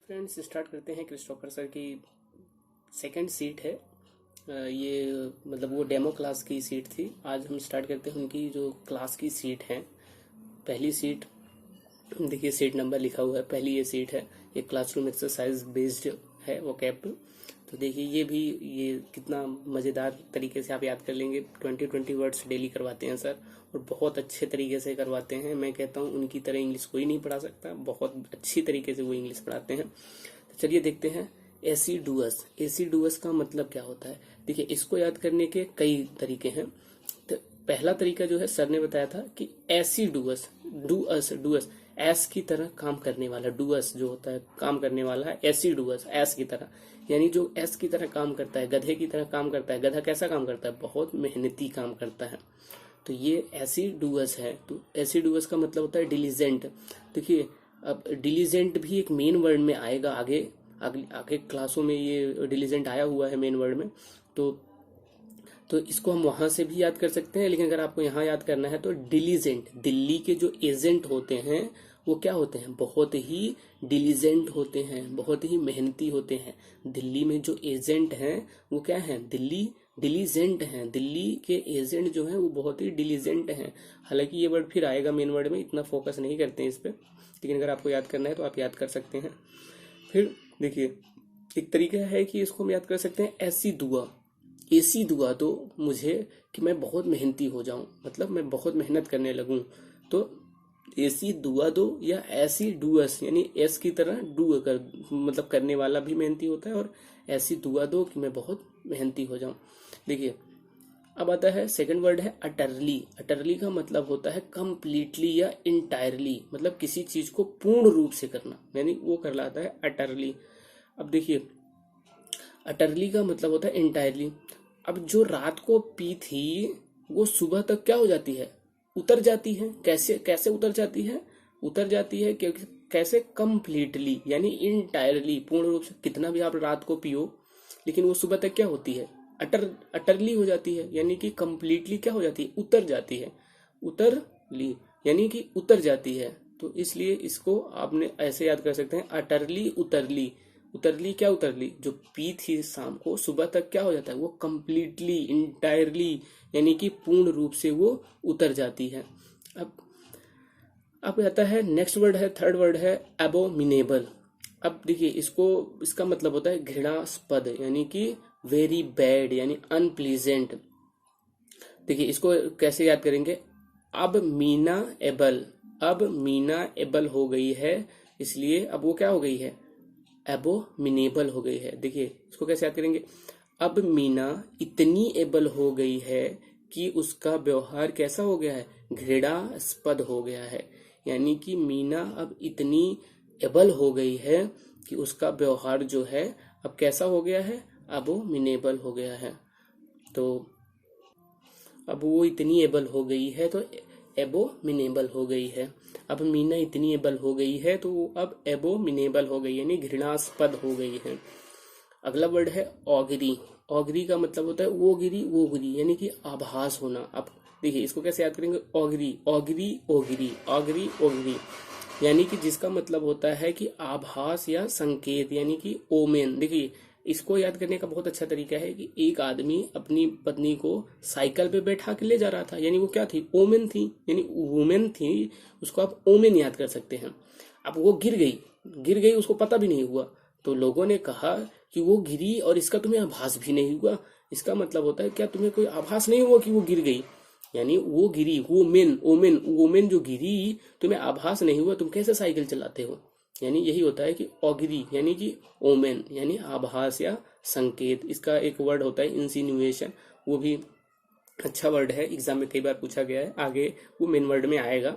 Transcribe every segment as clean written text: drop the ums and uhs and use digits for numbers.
Friends start करते हैं। Christopher sir की सेकंड सीट है। ये मतलब वो डेमो क्लास की सीट थी। आज हम स्टार्ट करते हैं उनकी जो क्लास की सीट है। पहली सीट देखिए, सीट नंबर लिखा हुआ है। पहली ये सीट है, ये क्लासरूम एक्सरसाइज बेस्ड है वो कैप। तो देखिए ये कितना मज़ेदार तरीके से आप याद कर लेंगे। 20 वर्ड्स डेली करवाते हैं सर, और बहुत अच्छे तरीके से करवाते हैं। मैं कहता हूँ उनकी तरह इंग्लिश कोई नहीं पढ़ा सकता। बहुत अच्छी तरीके से वो इंग्लिश पढ़ाते हैं। तो चलिए देखते हैं। एसीडुअस, एसीडुअस का मतलब क्या होता है? देखिए, इसको याद करने के कई तरीके हैं। तो पहला तरीका जो है सर ने बताया था कि एसीडुअस, डूअस, डूअस एस की तरह काम करने वाला। डूअस जो होता है काम करने वाला है, एसीडुअस एस की तरह, यानी जो एस की तरह काम करता है, गधे की तरह काम करता है। गधा कैसा काम करता है? बहुत मेहनती काम करता है। तो ये एसीडुअस है। तो एसीडुअस का मतलब होता है डिलीजेंट। देखिए, अब डिलीजेंट भी एक मेन वर्ड में आएगा आगे आगे क्लासों में। ये डिलीजेंट आया हुआ है मेन वर्ड में। तो इसको हम वहां से भी याद कर सकते हैं, लेकिन अगर आपको यहाँ याद करना है तो डिलीजेंट, दिल्ली के जो एजेंट होते हैं वो क्या होते हैं? बहुत ही डिलीजेंट होते हैं, बहुत ही मेहनती होते हैं। दिल्ली में जो एजेंट हैं वो क्या हैं? डिलीजेंट हैं। दिल्ली के एजेंट जो हैं वो बहुत ही डिलीजेंट हैं। हालांकि ये वर्ड फिर आएगा मेन वर्ड में, इतना फोकस नहीं करते हैं इस पर, लेकिन अगर आपको याद करना है तो आप याद कर सकते हैं। फिर देखिए, एक तरीका है कि इसको हम याद कर सकते हैं ऐसी दुआ। ऐसी दुआ दो मुझे कि मैं बहुत मेहनती हो जाऊं, मतलब मैं बहुत मेहनत करने लगूं। तो ऐसी दुआ दो या ऐसी डूअस, यानी एस की तरह डू कर, मतलब करने वाला भी मेहनती होता है। और ऐसी दुआ दो कि मैं बहुत मेहनती हो जाऊं। देखिए, अब आता है सेकंड वर्ड है अटरली। अटरली का मतलब होता है कंप्लीटली या इंटायरली, मतलब किसी चीज को पूर्ण रूप से करना, यानी वो कहलाता है अटरली। अब देखिए, अटरली का मतलब होता है इंटायरली। अब जो रात को पी थी वो सुबह तक क्या हो जाती है? उतर जाती है। कैसे कैसे उतर जाती है? उतर जाती है क्योंकि कैसे? कंप्लीटली यानी इनटायरली, पूर्ण रूप से। कितना भी आप रात को पियो, लेकिन वो सुबह तक क्या होती है? अटरली हो जाती है, यानी कि कंप्लीटली क्या हो जाती है? उतर जाती है। उतर ली यानी कि उतर जाती है। तो इसलिए इसको आपने ऐसे याद कर सकते हैं, अटरली उतरली। उतरली क्या? उतरली जो पी थी शाम को, सुबह तक क्या हो जाता है? वो कंप्लीटली इंटायरली यानी कि पूर्ण रूप से वो उतर जाती है। अब अब आता है नेक्स्ट वर्ड है, थर्ड वर्ड है एबोमिनेबल। अब देखिए, इसका मतलब होता है घृणास्पद, यानी कि वेरी बैड, यानी अनप्लीजेंट। देखिए, इसको कैसे याद करेंगे? अब मीना एबल, अब मीना एबल हो गई है, इसलिए अब वो क्या हो गई है? एबोमिनेबल हो गई है। देखिए, इसको कैसे याद करेंगे? अब मीना इतनी एबल हो गई है कि उसका व्यवहार कैसा हो गया है? घृणास्पद हो गया है। यानी कि मीना अब इतनी एबल हो गई है कि उसका व्यवहार जो है अब कैसा हो गया है? एबोमिनेबल हो गया है। तो अब वो इतनी एबल हो गई है तो एबोमिनेबल हो गई है। अब मीना इतनी एबल हो गई है तो वो अब एबोमिनेबल हो गई, यानी घृणास्पद हो गई है। अगला वर्ड है ऑगरी। ऑगरी का मतलब होता है वो गिरी वो गिरी, यानी कि आभास होना। अब देखिए, इसको कैसे याद करेंगे? ऑगरी, ऑगरी, ओगरी, ऑगरी, ओगरी, यानी कि जिसका मतलब होता है कि आभास या संकेत, यानी कि ओमेन। देखिए, इसको याद करने का बहुत अच्छा तरीका है कि एक आदमी अपनी पत्नी को साइकिल पे बैठा के ले जा रहा था, यानी वो क्या थी? ओमेन थी, यानी वुमेन थी। उसको आप ओमेन याद कर सकते हैं। अब वो गिर गई, उसको पता भी नहीं हुआ। तो लोगों ने कहा कि वो गिरी और इसका तुम्हें आभास भी नहीं हुआ। इसका मतलब होता है, क्या तुम्हें कोई आभास नहीं हुआ कि वो गिर गई? यानी वो गिरी, वुमेन, ओमेन, वुमेन जो गिरी, तुम्हें आभास नहीं हुआ, तुम कैसे साइकिल चलाते हो? यानी यही होता है कि ऑगिरी, यानी कि ओमेन, यानी आभास या संकेत। इसका एक वर्ड होता है इंसिनुएशन, वो भी अच्छा वर्ड है, एग्जाम में कई बार पूछा गया है। आगे वो मेन वर्ड में आएगा।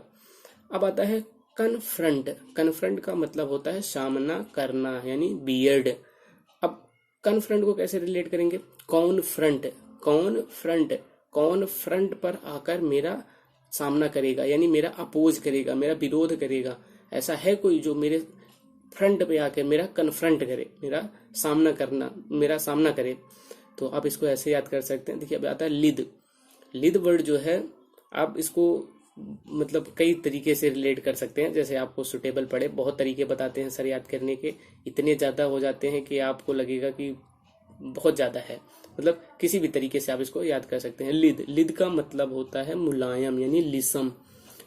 अब आता है कन्फ्रंट। कन्फ्रंट का मतलब होता है सामना करना, यानी बियर्ड। अब कन्फ्रंट को कैसे रिलेट करेंगे? कौन फ्रंट, कौन फ्रंट, कौन फ्रंट पर आकर मेरा सामना करेगा, यानी मेरा अपोज करेगा, मेरा विरोध करेगा। ऐसा है कोई जो मेरे फ्रंट पे आकर मेरा कन्फ्रंट करे, मेरा सामना करे? तो आप इसको ऐसे याद कर सकते हैं। देखिए, अब आता है लिद। लिद वर्ड जो है, आप इसको मतलब कई तरीके से रिलेट कर सकते हैं, जैसे आपको सुटेबल पड़े। बहुत तरीके बताते हैं सर याद करने के, इतने ज़्यादा हो जाते हैं कि आपको लगेगा कि बहुत ज़्यादा है। मतलब किसी भी तरीके से आप इसको याद कर सकते हैं। लिद, लिद का मतलब होता है मुलायम, यानी लिसम।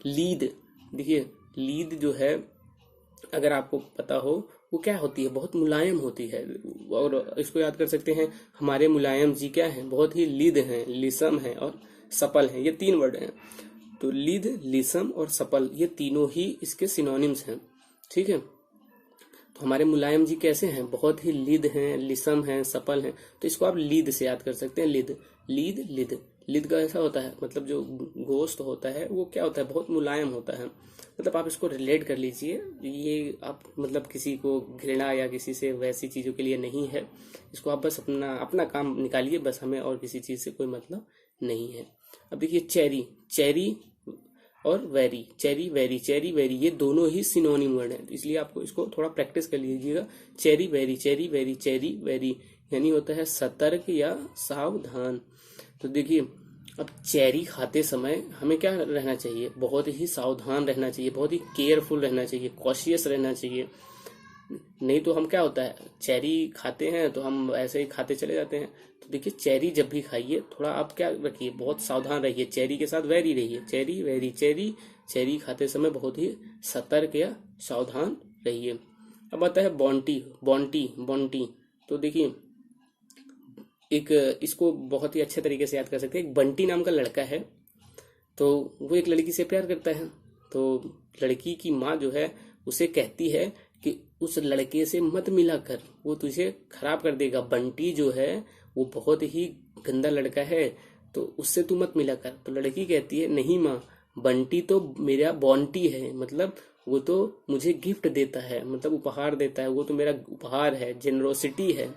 लीद, देखिए लीद जो है, अगर आपको पता हो वो क्या होती है, बहुत मुलायम होती है। और इसको याद कर सकते हैं, हमारे मुलायम जी क्या हैं, बहुत ही लिद हैं, लिसम हैं और सपल हैं। ये 3 वर्ड हैं। तो लिद, लिसम और सपल, ये तीनों ही इसके सिनोनिम्स हैं। ठीक है, तो हमारे मुलायम जी कैसे हैं, बहुत ही लिद हैं, लिसम हैं, सपल हैं। तो इसको आप लीद से याद कर सकते हैं। लिद, लीद, लिद। लिद का ऐसा होता है, मतलब जो गोश्त होता है वो क्या होता है, बहुत मुलायम होता है। मतलब आप इसको रिलेट कर लीजिए, ये आप मतलब किसी को घृणा या किसी से वैसी चीज़ों के लिए नहीं है। इसको आप बस अपना अपना काम निकालिए, बस हमें और किसी चीज़ से कोई मतलब नहीं है। अब देखिए चेरी, चेरी और very, cherry very, cherry very, ये दोनों ही सिनोनिम वर्ड हैं, तो इसलिए आपको इसको थोड़ा प्रैक्टिस कर लीजिएगा। Cherry very, cherry very, cherry very, यानी होता है सतर्क या सावधान। तो देखिए अब चेरी खाते समय हमें क्या रहना चाहिए, बहुत ही सावधान रहना चाहिए, बहुत ही केयरफुल रहना चाहिए, कॉशियस रहना चाहिए। नहीं तो हम क्या होता है, चेरी खाते हैं तो हम ऐसे ही खाते चले जाते हैं। तो देखिए चेरी जब भी खाइए थोड़ा आप क्या रखिए, बहुत सावधान रहिए, चेरी के साथ वेरी रहिए। चेरी वेरी, चेरी, चेरी खाते समय बहुत ही सतर्क या सावधान रहिए। अब आता है बॉन्टी, बॉन्टी, बॉन्टी। तो देखिए एक इसको बहुत ही अच्छे तरीके से याद कर सकते हैं। एक बंटी नाम का लड़का है, तो वो एक लड़की से प्यार करता है। तो लड़की की माँ जो है उसे कहती है कि उस लड़के से मत मिला कर, वो तुझे खराब कर देगा। बंटी जो है वो बहुत ही गंदा लड़का है, तो उससे तू मत मिला कर। तो लड़की कहती है नहीं माँ, बंटी तो मेरा बॉन्टी है, मतलब वो तो मुझे गिफ्ट देता है, मतलब उपहार देता है, वो तो मेरा उपहार है, जेनरोसिटी है।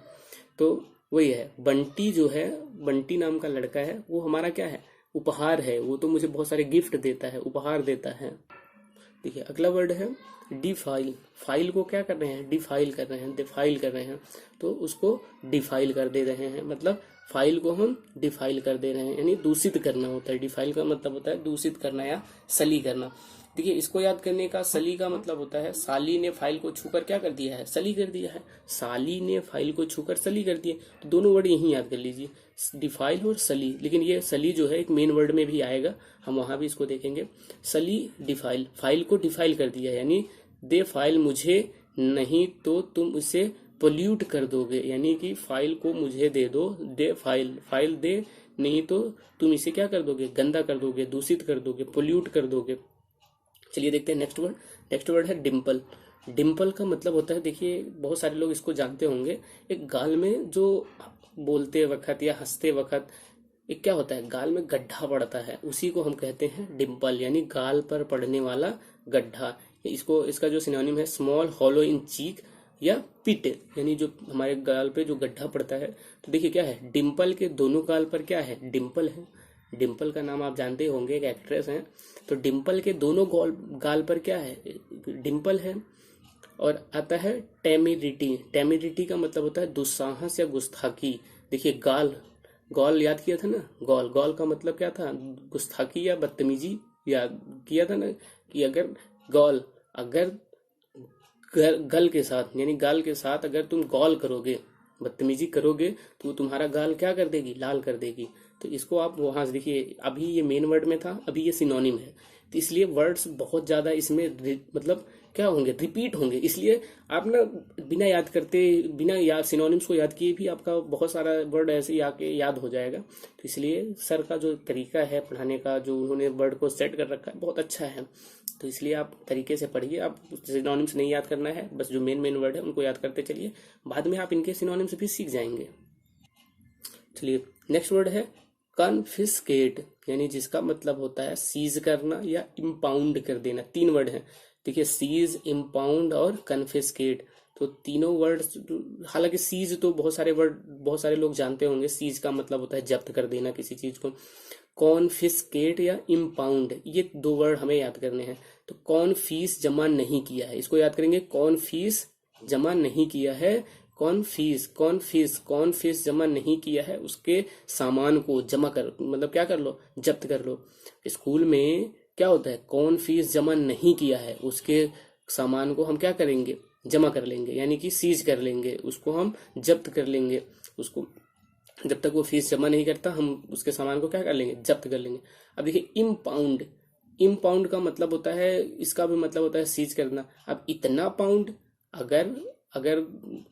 तो वही है, बंटी जो है, बंटी नाम का लड़का है, वो हमारा क्या है, उपहार है, वो तो मुझे बहुत सारे गिफ्ट देता है, उपहार देता है। देखिए अगला वर्ड है डिफाइल। फाइल को क्या कर रहे हैं, डिफाइल कर रहे हैं, डिफाइल कर रहे हैं। तो उसको डिफाइल कर दे रहे हैं, मतलब फाइल को हम डिफाइल कर दे रहे हैं, यानी दूषित करना होता है। डिफाइल का मतलब होता है दूषित करना या सली करना। देखिए इसको याद करने का, सली का मतलब होता है साली ने फाइल को छूकर क्या कर दिया है, सली कर दिया है। साली ने फाइल को छूकर सली कर दिया, तो दोनों वर्ड यही याद कर लीजिए, डिफाइल और सली। लेकिन ये सली जो है एक मेन वर्ड में भी आएगा, हम वहां भी इसको देखेंगे। सली, डिफाइल, फाइल को डिफाइल कर दिया, यानी दे फाइल मुझे, नहीं तो तुम उसे पोल्यूट कर दोगे, यानी कि फाइल को मुझे दे दो, दे फाइल, फाइल दे, नहीं तो तुम इसे क्या कर दोगे, गंदा कर दोगे, दूषित कर दोगे, पोल्यूट कर दोगे। चलिए देखते हैं नेक्स्ट वर्ड। नेक्स्ट वर्ड है डिम्पल। डिम्पल का मतलब होता है, देखिए बहुत सारे लोग इसको जानते होंगे, एक गाल में जो बोलते वक्त या हंसते वक्त एक क्या होता है, गाल में गड्ढा पड़ता है, उसी को हम कहते हैं डिम्पल, यानी गाल पर पड़ने वाला गड्ढा। इसको, इसका जो सिनोनिम है स्मॉल हॉलो इन चीक या पिट, यानी जो हमारे गाल पे जो गड्ढा पड़ता है। तो देखिए क्या है, डिम्पल के दोनों गाल पर क्या है, डिम्पल है। डिम्पल का नाम आप जानते होंगे, एक एक्ट्रेस हैं। तो डिम्पल के दोनों गाल पर क्या है, डिम्पल है। और आता है टेमिडिटी। टेमिडिटी का मतलब होता है दुस्साहस या गुस्ताखी। देखिए गाल, गॉल याद किया था ना, गॉल, गॉल का मतलब क्या था, गुस्ताखी या बदतमीजी याद किया था ना, कि अगर गॉल, अगर गल के साथ यानी गाल के साथ अगर तुम गॉल करोगे, बदतमीजी करोगे, तो वो तुम्हारा गाल क्या कर देगी, लाल कर देगी। तो इसको आप वहां से देखिए, अभी ये मेन वर्ड में था, अभी ये सिनोनिम है, तो इसलिए वर्ड्स बहुत ज्यादा इसमें मतलब क्या होंगे, रिपीट होंगे। इसलिए आप ना बिना याद करते, बिना याद सिनोनिम्स को याद किए भी आपका बहुत सारा वर्ड ऐसे ही आके याद हो जाएगा। तो इसलिए सर का जो तरीका है पढ़ाने का, जो उन्होंने वर्ड को सेट कर रखा है, बहुत अच्छा है। तो इसलिए आप तरीके से पढ़िए, आप सिनोनिम्स नहीं याद करना है, बस जो मेन मेन वर्ड है उनको याद करते चलिए, बाद में आप इनके सिनोनिम्स भी सीख जाएंगे। चलिए नेक्स्ट वर्ड है कन्फिस्केट, यानी जिसका मतलब होता है सीज करना या इम्पाउंड कर देना। 3 वर्ड है, देखिए सीज, इम्पाउंड और कन्फिस्केट। तो तीनों वर्ड, हालांकि सीज तो बहुत सारे वर्ड, बहुत सारे लोग जानते होंगे, सीज का मतलब होता है जब्त कर देना किसी चीज को। कॉन्फिस्केट या इम्पाउंड, ये 2 वर्ड हमें याद करने हैं। तो कौन फीस जमा नहीं किया है, इसको याद करेंगे, कौन फीस जमा नहीं किया है, कौन फीस, कौन फीस, कौन फीस जमा नहीं किया है, उसके सामान को जमा कर, मतलब क्या कर लो, जब्त कर लो। स्कूल में क्या होता है, कौन फीस जमा नहीं किया है उसके सामान को हम क्या करेंगे, जमा कर लेंगे, यानी कि सीज कर लेंगे, उसको हम जब्त कर लेंगे। उसको जब तक वो फीस जमा नहीं करता हम उसके सामान को क्या कर लेंगे, जब्त कर लेंगे। अब देखिए इम्पाउंड, इम्पाउंड का मतलब होता है, इसका भी मतलब होता है सीज करना। अब इतना पाउंड, अगर अगर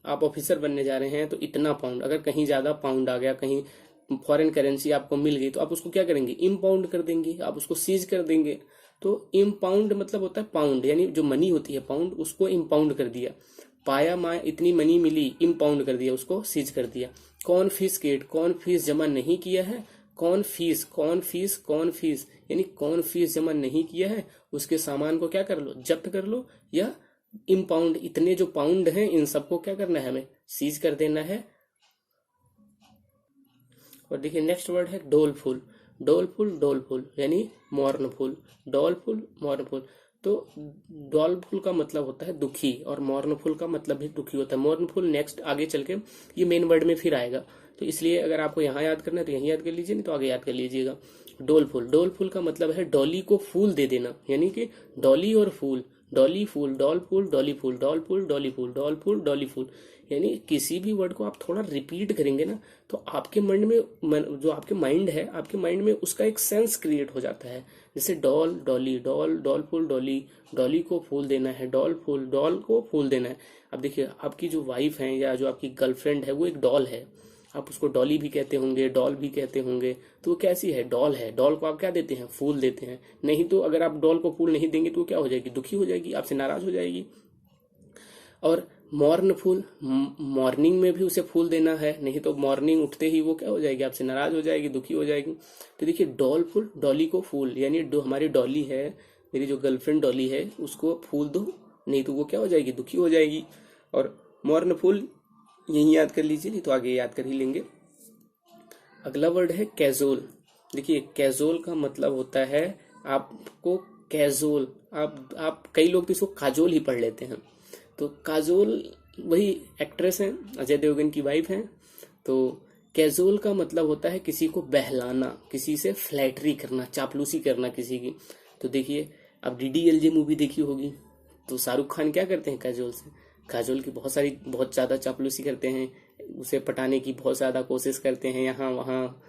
आप ऑफिसर बनने जा रहे हैं तो इतना पाउंड, अगर कहीं ज्यादा पाउंड आ गया, कहीं फॉरेन करेंसी आपको मिल गई, तो आप उसको क्या करेंगे, इम्पाउंड कर देंगे, आप उसको सीज कर देंगे। तो इम्पाउंड मतलब होता है पाउंड, यानी जो मनी होती है पाउंड, उसको इम्पाउंड कर दिया। पाया माँ इतनी मनी मिली, इम्पाउंड कर दिया, उसको सीज कर दिया। कॉन्फिस्केट, कौन फीस जमा नहीं किया है, कौन फीस, कौन फीस, कौन फीस, यानी कौन फीस जमा नहीं किया है उसके सामान को क्या कर लो, जब्त कर लो, या इम्पाउंड, इतने जो पाउंड हैं इन सबको क्या करना है, हमें सीज कर देना है। और देखिए नेक्स्ट वर्ड है डोलफुल, डोलफुल, डोलफुल यानी मोर्नफुल, डोलफुल, मोर्नफुल। तो डोलफुल का मतलब होता है दुखी, और मोर्नफुल का मतलब भी दुखी होता है। मोर्नफुल नेक्स्ट आगे चल के ये मेन वर्ड में फिर आएगा, तो इसलिए अगर आपको यहाँ याद करना है तो यहीं याद कर लीजिए, नहीं तो आगे याद कर लीजिएगा। डोलफुल, डोलफुल का मतलब है डॉली को फूल दे देना, यानी कि डॉली और फूल, डॉली फूल, डॉल फूल, डॉली फूल, डॉल फूल, डॉली फूल, डॉल फूल, डॉली फूल। यानी किसी भी वर्ड को आप थोड़ा रिपीट करेंगे ना, तो आपके मन में जो आपके माइंड है, आपके माइंड में उसका एक सेंस क्रिएट हो जाता है। जैसे डॉल, डॉली, डॉल, डॉल फूल, डॉली, डॉली को फूल देना है, डॉल फूल, डॉल को फूल देना है। अब देखिए आपकी जो वाइफ है या जो आपकी गर्लफ्रेंड है वो एक डॉल है, आप उसको डॉली भी कहते होंगे, डॉल भी कहते होंगे, तो वो कैसी है, डॉल है। डॉल को आप क्या देते हैं, फूल देते हैं। नहीं तो अगर आप डॉल को फूल नहीं देंगे तो वो क्या हो जाएगी, दुखी हो जाएगी, आपसे नाराज हो जाएगी। और मॉर्न फूल, मॉर्निंग में भी उसे फूल देना है, नहीं तो मॉर्निंग उठते ही वो क्या हो जाएगी, आपसे नाराज हो जाएगी, दुखी हो जाएगी। तो देखिए डॉल फूल, डॉली को फूल, यानी हमारी डॉली है, मेरी जो गर्लफ्रेंड डॉली है, उसको फूल दो, नहीं तो वो क्या हो जाएगी, दुखी हो जाएगी। और मॉर्न फूल यही याद कर लीजिए, नहीं तो आगे याद कर ही लेंगे। अगला वर्ड है कैजोल। देखिए कैजोल का मतलब होता है आपको कैजोल, आप कई लोग तो इसको काजोल ही पढ़ लेते हैं। तो काजोल वही एक्ट्रेस हैं, अजय देवगन की वाइफ हैं। तो कैजोल का मतलब होता है किसी को बहलाना, किसी से फ्लैटरी करना, चापलूसी करना किसी की। तो देखिए अब डीडीएलजे मूवी देखी होगी, तो शाहरुख खान क्या करते हैं काजोल से, काजोल की बहुत ज्यादा चापलूसी करते हैं, उसे पटाने की बहुत ज्यादा कोशिश करते हैं यहाँ वहाँ।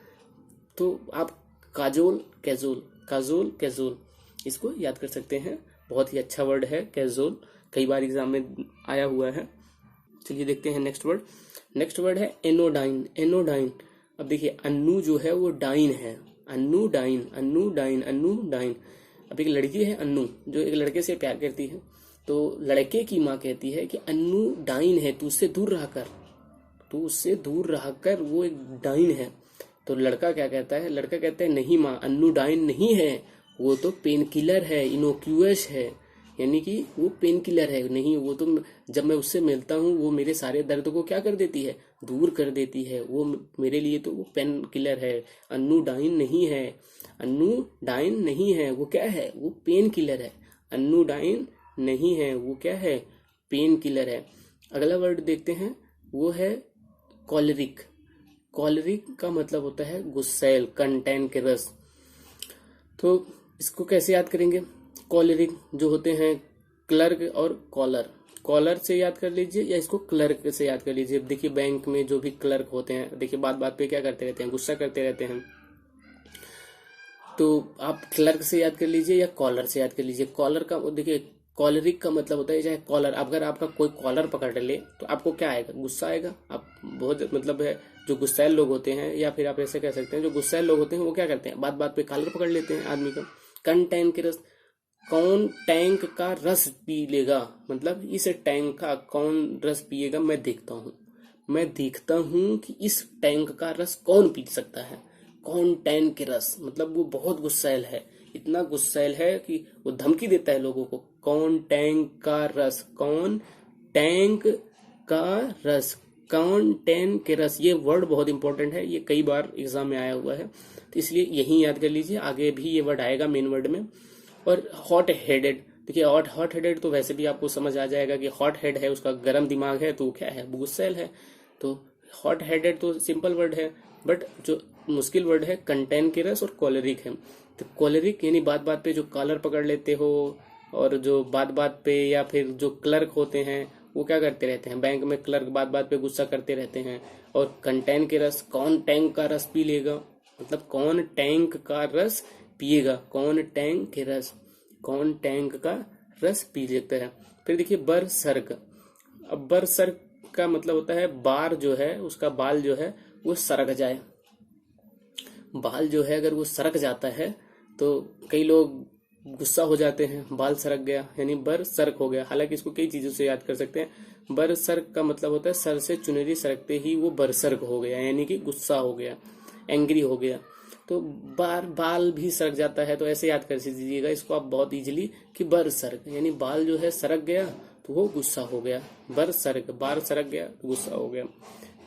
तो आप काजोल, कैजोल, काजोल, कैजोल, इसको याद कर सकते हैं। बहुत ही अच्छा वर्ड है कैजोल, कई बार एग्जाम में आया हुआ है। चलिए देखते हैं नेक्स्ट वर्ड। नेक्स्ट वर्ड है एनोडाइन, एनोडाइन। अब देखिए अन्नू जो है वो डाइन है, अन्नू डाइन, अन्नू डाइन, अन्नू डाइन। अब एक लड़की है अन्नू, जो एक लड़के से प्यार करती है, तो लड़के की माँ कहती है कि अन्नू डाइन है, तू उससे दूर रह कर, तू उससे दूर रह कर, वो एक डाइन है। तो लड़का क्या कहता है, लड़का कहता है नहीं माँ, अन्नू डाइन नहीं है, वो तो पेन किलर है, इनोक्यूअस है, यानी कि वो पेन किलर है, नहीं वो तो जब मैं उससे मिलता हूँ वो मेरे सारे दर्द को क्या कर देती है, दूर कर देती है, वो मेरे लिए तो वो पेन किलर है। अन्नू डाइन नहीं है, अन्नू डाइन नहीं है, वो क्या है, वो पेन किलर है। अन्नू डाइन नहीं है, वो क्या है, पेन किलर है। अगला वर्ड देखते हैं, वो है कॉलरिक। कॉलरिक का मतलब होता है गुस्सैल, कंटेन के रस। तो इसको कैसे याद करेंगे, कॉलरिक जो होते हैं क्लर्क और कॉलर, कॉलर से याद कर लीजिए या इसको क्लर्क से याद कर लीजिए। देखिए बैंक में जो भी क्लर्क होते हैं, देखिए बात बात पे क्या करते रहते हैं, गुस्सा करते रहते हैं। तो आप क्लर्क से याद कर लीजिए या कॉलर से याद कर लीजिए। कॉलर का देखिए कॉलरिक का मतलब होता है, चाहे कॉलर, अगर आपका कोई कॉलर पकड़ ले तो आपको क्या आएगा, गुस्सा आएगा। आप बहुत मतलब है, जो गुस्सैल लोग होते हैं, या फिर आप ऐसे कह सकते हैं जो गुस्सैल लोग होते हैं, वो क्या करते हैं, बात बात पे कॉलर पकड़ लेते हैं आदमी का। कंटेन के रस, कौन टैंक का रस पी लेगा, मतलब इस टैंक का कौन रस पिएगा, मैं देखता हूँ, मैं देखता हूँ कि इस टैंक का रस कौन पी सकता है। कौन टैंक के रस मतलब वो बहुत गुस्सैल है, इतना गुस्सैल है कि वो धमकी देता है लोगों को। कौन टैंक का रस, कौन टैंक का रस, कौन टैंक के रस, ये वर्ड बहुत इंपॉर्टेंट है, ये कई बार एग्जाम में आया हुआ है, तो इसलिए यही याद कर लीजिए, आगे भी ये वर्ड आएगा मेन वर्ड में। और हॉट हेडेड, देखिए हॉट हेडेड तो वैसे भी आपको समझ आ जाएगा कि हॉट हेड है, उसका गर्म दिमाग है, तो क्या है, गुस्सैल है। तो हॉट हेडेड तो सिंपल वर्ड है, बट जो मुश्किल वर्ड है कंटेन के रस और कॉलरिक है। तो कॉलरिक यानी बात बात पे जो कॉलर पकड़ लेते हो, और जो बात बात पे या फिर जो क्लर्क होते हैं वो क्या करते रहते हैं, बैंक में क्लर्क बात बात पे गुस्सा करते रहते हैं। और कंटेन के रस, कौन टैंक का रस पी लेगा, मतलब कौन टैंक का रस पिएगा, कौन टैंक के रस, कौन टैंक का रस पी लेता है। फिर देखिए बरसर्क। अब बरसर्क का मतलब होता है बार जो है उसका बाल जो है वो सरक जाए। बाल जो है अगर वो सरक जाता है तो कई लोग गुस्सा हो जाते हैं, बाल सरक गया यानी बरसर्क हो गया। हालांकि इसको कई चीजों से याद कर सकते हैं। बरसर्क का मतलब होता है सर से चुनरी सरकते ही वो बरसर्क हो गया, यानी कि गुस्सा हो गया, एंग्री हो गया। तो बाल भी सरक जाता है, तो ऐसे याद कर दीजिएगा इसको आप बहुत इजीली कि बरसर्क यानी बाल जो है सरक गया तो वो गुस्सा हो गया। बरसर्क, बाल सरक गया तो गुस्सा हो गया।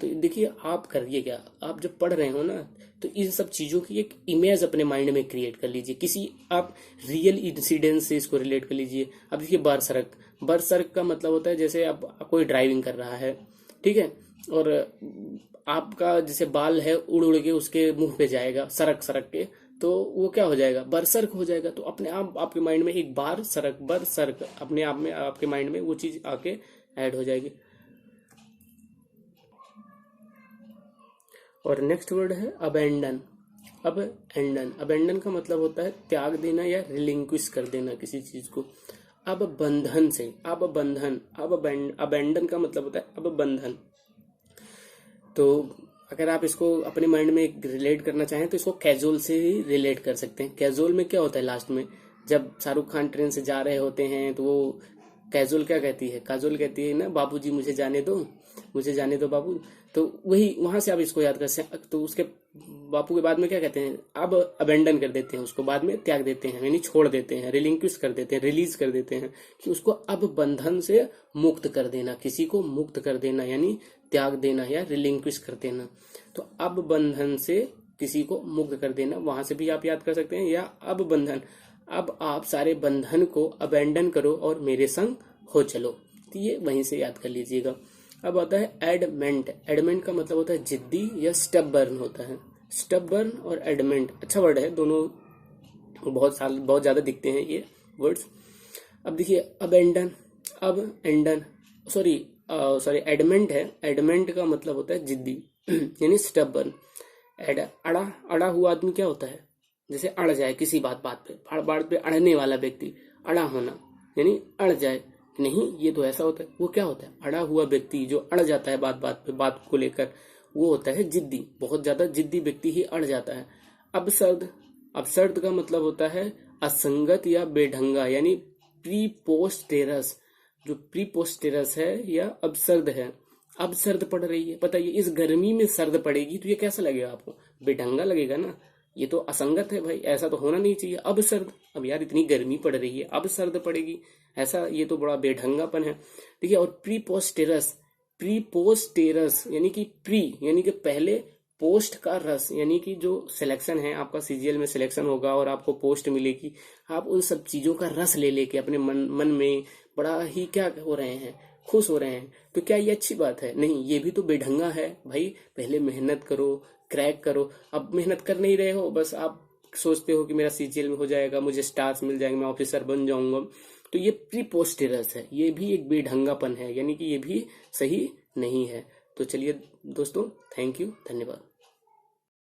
तो देखिए आप करिए क्या, आप जब पढ़ रहे हो ना तो इन सब चीजों की एक इमेज अपने माइंड में क्रिएट कर लीजिए, किसी आप रियल इंसिडेंट से इसको रिलेट कर लीजिए। अब देखिए बरसर्क, बरसर्क का मतलब होता है जैसे आप कोई ड्राइविंग कर रहा है, ठीक है, और आपका जैसे बाल है उड़ उड़ के उसके मुंह पे जाएगा सरक सरक के, तो वो क्या हो जाएगा, बरसर्क हो जाएगा। तो अपने आप आपके माइंड में एक बार सरक, बरसर्क अपने आप में आपके माइंड में वो चीज आके ऐड हो जाएगी। और नेक्स्ट वर्ड है अबेंडन। अबेंडन, अबेंडन का मतलब होता है त्याग देना या रिलिंक्विश कर देना किसी चीज को। अब बंधन से, अब बंधन, अब अबेंडन का मतलब होता है अब बंधन। तो अगर आप इसको अपने माइंड में रिलेट करना चाहें तो इसको कैजुअल से ही रिलेट कर सकते हैं। कैजुअल में क्या होता है, लास्ट में जब शाहरुख खान ट्रेन से जा रहे होते हैं तो वो कैजुअल क्या कहती है, काजोल कहती है ना, बाबूजी मुझे जाने दो, मुझे जाने दो बाबू। तो वही वहां से आप इसको याद कर सकते हैं। तो उसके बापू के बाद में क्या कहते हैं, अब अबेंडन कर देते हैं उसको, बाद में त्याग देते हैं यानी छोड़ देते हैं, रिलिंक्विश कर देते हैं, रिलीज कर देते हैं कि उसको अब बंधन से मुक्त कर देना, किसी को मुक्त कर देना यानी त्याग देना या रिलिंक्विश कर देना। तो अब बंधन से किसी को मुक्त कर देना, वहां से भी आप याद कर सकते हैं। या अब बंधन, अब आप सारे बंधन को अबेंडन करो और मेरे संग हो चलो, तो ये वहीं से याद कर लीजिएगा। अब आता है एडमेंट। एडमेंट का मतलब होता है जिद्दी या स्टबर्न होता है। स्टबर्न और एडमेंट अच्छा वर्ड है, दोनों बहुत ज्यादा दिखते हैं ये वर्ड्स। अब देखिए अबेंडन, अब एंडन, सॉरी एडमेंट है। एडमेंट का मतलब होता है जिद्दी यानी स्टबर्न। अड़ा, अड़ा हुआ आदमी क्या होता है, जैसे अड़ जाए किसी बात पे अड़ने वाला व्यक्ति, अड़ा होना यानी अड़ जाए, नहीं ये तो ऐसा होता है, वो क्या होता है, अड़ा हुआ व्यक्ति जो अड़ जाता है बात बात पे, बात को लेकर, वो होता है जिद्दी। बहुत ज्यादा जिद्दी व्यक्ति ही अड़ जाता है। अबसर्द, अबसर्द का मतलब होता है असंगत या बेढंगा यानी प्रीपोस्टेरस। जो प्रीपोस्टेरस है या अबसर्द है। अब सर्द पड़ रही है, बताइए इस गर्मी में सर्द पड़ेगी तो ये कैसा लगेगा आपको, बेढंगा लगेगा ना, ये तो असंगत है भाई, ऐसा तो होना नहीं चाहिए। अब सर्द, अब यार इतनी गर्मी पड़ रही है अब सर्द पड़ेगी, ऐसा ये तो बड़ा बेढंगापन है। देखिए और प्रीपोस्टेरस, प्रीपोस्टेरस यानी कि प्री यानी कि पहले, पोस्ट का रस यानी कि जो सिलेक्शन है आपका सीजीएल में सिलेक्शन होगा और आपको पोस्ट मिलेगी, आप उन सब चीजों का रस ले लेके अपने मन में बड़ा ही क्या हो रहे हैं, खुश हो रहे हैं। तो क्या ये अच्छी बात है, नहीं, ये भी तो बेढंगा है भाई। पहले मेहनत करो, क्रैक करो। अब मेहनत कर नहीं रहे हो, बस आप सोचते हो कि मेरा सीजीएल में हो जाएगा, मुझे स्टार्स मिल जाएंगे, मैं ऑफिसर बन जाऊंगा, तो ये प्रीपोस्टेरस है, ये भी एक बेढंगापन है, यानी कि ये भी सही नहीं है। तो चलिए दोस्तों, थैंक यू, धन्यवाद।